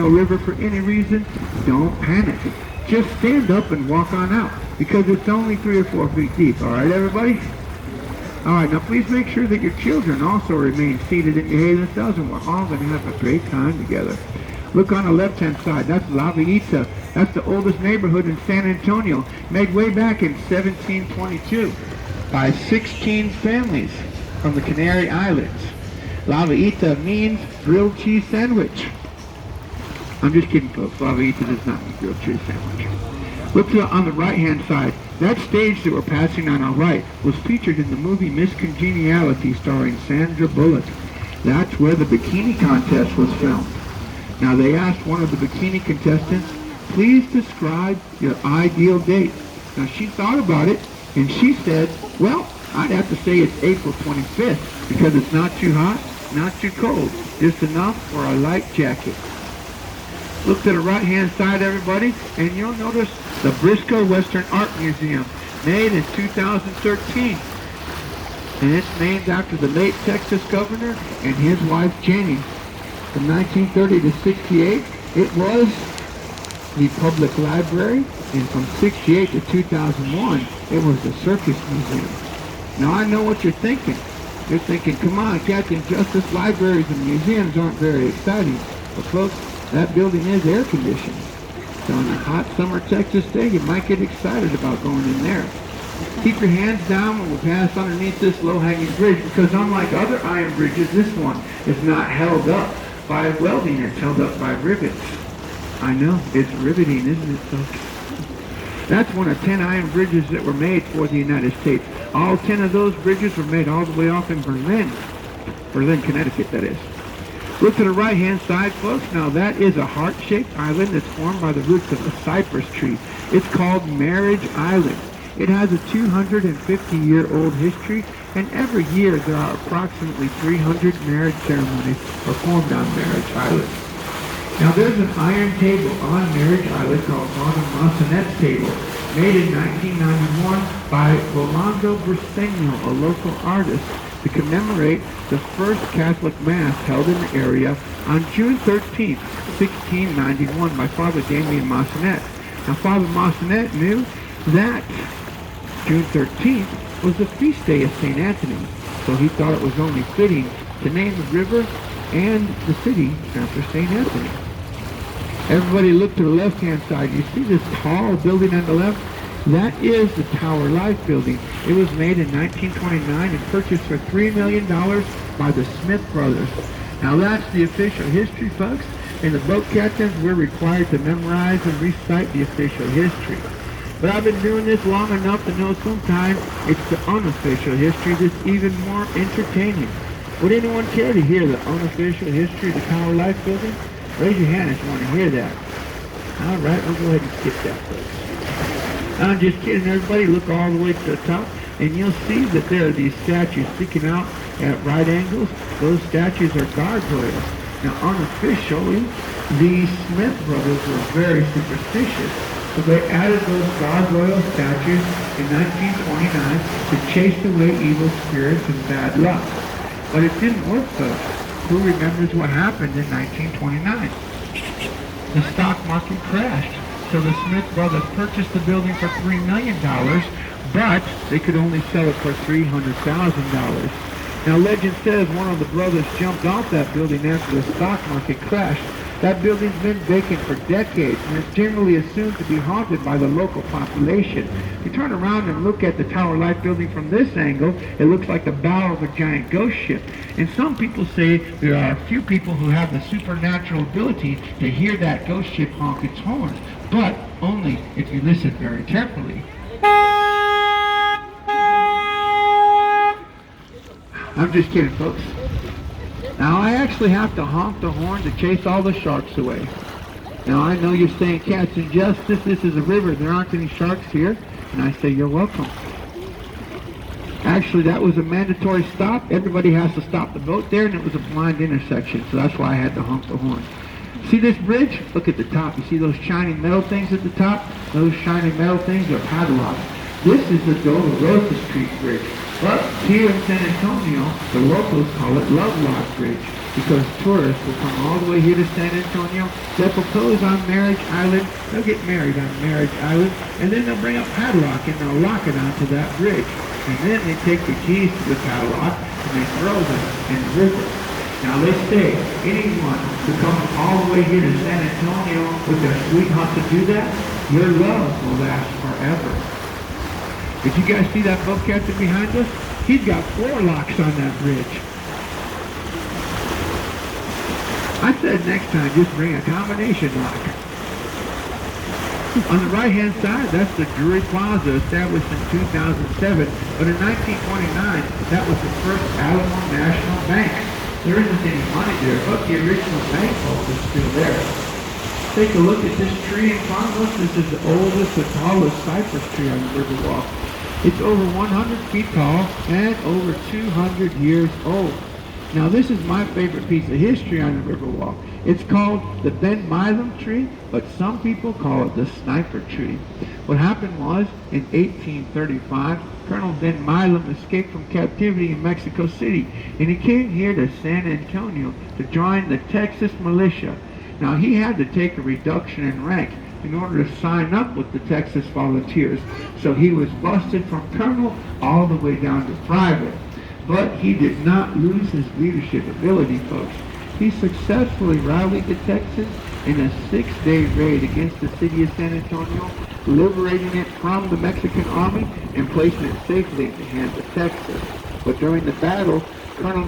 Antonio River for any reason, don't panic. Just stand up and walk on out, because it's only 3 or 4 feet deep. All right, everybody? All right, now please make sure that your children also remain seated and behave themselves, and we're all going to have a great time together. Look on the left-hand side. That's La Villita. That's the oldest neighborhood in San Antonio, made way back in 1722 by 16 families from the Canary Islands. La Villita means grilled cheese sandwich. I'm just kidding, folks. La Villita does not mean grilled cheese sandwich. Look on the right-hand side. That stage that we're passing on our right was featured in the movie Miss Congeniality starring Sandra Bullock. That's where the bikini contest was filmed. Now they asked one of the bikini contestants, please describe your ideal date. Now she thought about it and she said, well, I'd have to say it's April 25th because it's not too hot, not too cold, just enough for a light jacket. Look to the right-hand side, everybody, and you'll notice the Briscoe Western Art Museum, made in 2013. And it's named after the late Texas governor and his wife, Janie. From 1930 to 68, it was the public library, and from 68 to 2001, it was the circus museum. Now, I know what you're thinking. You're thinking, come on, Captain Justice, libraries and museums aren't very exciting. But folks, that building is air conditioned. So on a hot summer Texas day, you might get excited about going in there. Keep your hands down when we pass underneath this low-hanging bridge, because unlike other iron bridges, this one is not held up by welding. It's held up by rivets. I know, it's riveting, isn't it, folks? That's one of 10 iron bridges that were made for the United States. All 10 of those bridges were made all the way off in Berlin, Connecticut, that is. Look to the right-hand side, folks. Now that is a heart-shaped island that's formed by the roots of a cypress tree. It's called Marriage Island. It has a 250-year-old history, and every year there are approximately 300 marriage ceremonies performed on Marriage Island. Now there's an iron table on Marriage Island called Father Massenet's table, made in 1991 by Rolando Briseño, a local artist, to commemorate the first Catholic Mass held in the area on June 13, 1691 by Father Damien Massenet. Now Father Massenet knew that June 13th was the feast day of St. Anthony, so he thought it was only fitting to name the river and the city after St. Anthony. Everybody look to the left-hand side. You see this tall building on the left? That is the Tower Life building. It was made in 1929 and purchased for $3 million by the Smith brothers. Now that's the official history, folks. And the boat captains were required to memorize and recite the official history. But I've been doing this long enough to know sometimes it's the unofficial history that's even more entertaining. Would anyone care to hear the unofficial history of the Tower Life building? Raise your hand if you want to hear that. All right, we'll go ahead and skip that, folks. I'm just kidding, everybody. Look all the way to the top, and you'll see that there are these statues sticking out at right angles. Those statues are gargoyles. Now, unofficially, the Smith brothers were very superstitious, so they added those gargoyle statues in 1929 to chase away evil spirits and bad luck. But it didn't work, folks. Who remembers what happened in 1929? The stock market crashed. So the Smith brothers purchased the building for $3 million, but they could only sell it for $300,000. Now legend says one of the brothers jumped off that building after the stock market crashed. That building's been vacant for decades, and it's generally assumed to be haunted by the local population. If you turn around and look at the Tower Life building from this angle, it looks like the bow of a giant ghost ship. And some people say there are a few people who have the supernatural ability to hear that ghost ship honk its horn, but only if you listen very carefully. I'm just kidding, folks. Now, I actually have to honk the horn to chase all the sharks away. Now, I know you're saying, Captain Justice, this is a river. There aren't any sharks here. And I say, you're welcome. Actually, that was a mandatory stop. Everybody has to stop the boat there, and it was a blind intersection. So that's why I had to honk the horn. See this bridge? Look at the top. You see those shiny metal things at the top? Those shiny metal things are padlocks. This is the Dolorosa Street Bridge. But here in San Antonio, the locals call it Lovelock Bridge because tourists will come all the way here to San Antonio. They'll propose on Marriage Island. They'll get married on Marriage Island, and then they'll bring a padlock and they'll lock it onto that bridge. And then they take the keys to the padlock and they throw them in the river. Now they say anyone who comes all the way here to San Antonio with their sweetheart to do that, your love will last forever. Did you guys see that boat captain behind us? He's got 4 locks on that bridge. I said next time just bring a combination lock. On the right-hand side, that's the Drury Plaza, established in 2007. But in 1929, that was the first Alamo National Bank. There isn't any money there, but the original bank vault is still there. Take a look at this tree in front of us. This is the oldest and tallest cypress tree on the Riverwalk. It's over 100 feet tall and over 200 years old. Now this is my favorite piece of history on the Riverwalk. It's called the Ben Milam tree, but some people call it the sniper tree. What happened was, in 1835, Colonel Ben Milam escaped from captivity in Mexico City, and he came here to San Antonio to join the Texas militia. Now he had to take a reduction in rank in order to sign up with the Texas Volunteers, so he was busted from colonel all the way down to private. But he did not lose his leadership ability, folks. He successfully rallied the Texans in a 6-day raid against the city of San Antonio, liberating it from the Mexican army and placing it safely in the hands of Texas. But during the battle, Colonel